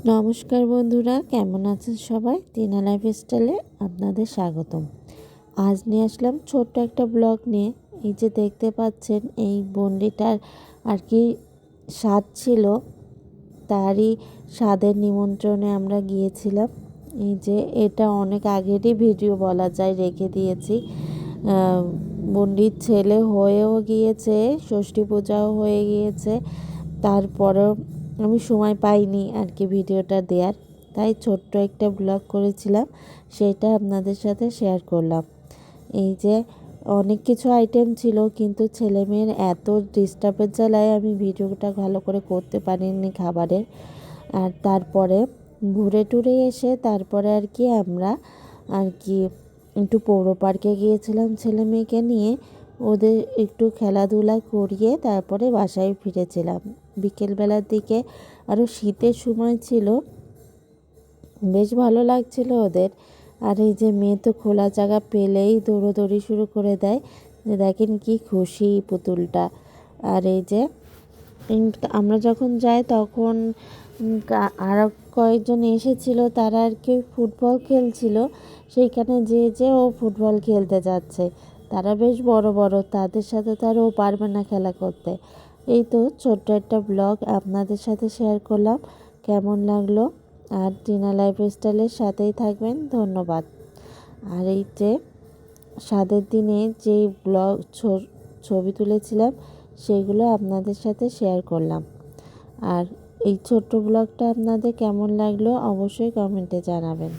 নমস্কার বন্ধুরা, কেমন আছেন সবাই? টিনা লাইফস্টাইলে আপনাদের স্বাগতম। আজ নিয়ে আসলাম ছোট্ট একটা ব্লগ নিয়ে। এই যে দেখতে পাচ্ছেন, এই বন্ডিটার আর কি স্বাদ ছিল, তারই স্বাদের নিমন্ত্রণে আমরা গিয়েছিলাম। এই যে এটা অনেক আগেরই ভিডিও বলা যায়, রেখে দিয়েছি। বন্ডির ছেলে হয়েও গিয়েছে, ষষ্ঠী পূজাও হয়ে গিয়েছে, তারপরেও আমি সময় পাইনি আর কি ভিডিওটা দেওয়ার, তাই ছোট্ট একটা ব্লগ করেছিলাম, সেটা আপনাদের সাথে শেয়ার করলাম। এই যে অনেক কিছু আইটেম ছিল, কিন্তু ছেলে মেয়ের এত ডিস্টার্বের জ্বালায় আমি ভিডিওটা ভালো করে করতে পারিনি খাবারের। আর তারপরে ঘুরে টুরে এসে তারপরে আর কি আমরা আর কি একটু পৌর পার্কে গিয়েছিলাম ছেলে মেয়েকে নিয়ে। ওদের একটু খেলাধুলা করিয়ে তারপরে বাসায় ফিরেছিলাম বিকেলবেলার দিকে। আরও শীতের সময় ছিল, বেশ ভালো লাগছিল ওদের। আর এই যে মেয়ে তো খোলা জায়গা পেলেই দৌড়োদৌড়ি শুরু করে দেয়, যে দেখেন কি খুশি পুতুলটা। আর এই যে আমরা যখন যাই তখন আরও কয়েকজন এসেছিল, তারা আর কি ফুটবল খেলছিল, সেইখানে যে ও ফুটবল খেলতে যাচ্ছে। তারা বেশ বড় বড়, তাদের সাথে তো আর ও পারবে না খেলা করতে। এই তো ছোট্ট একটা ব্লগ আপনাদের সাথে শেয়ার করলাম, কেমন লাগলো? আর টিনা লাইফস্টাইলের সাথেই থাকবেন, ধন্যবাদ। আর এই যে স্বাদের দিনে যেই ব্লগ ছবি তুলেছিলাম, সেগুলো আপনাদের সাথে শেয়ার করলাম। আর এই ছোট্ট ব্লগটা আপনাদের কেমন লাগলো অবশ্যই কমেন্টে জানাবেন।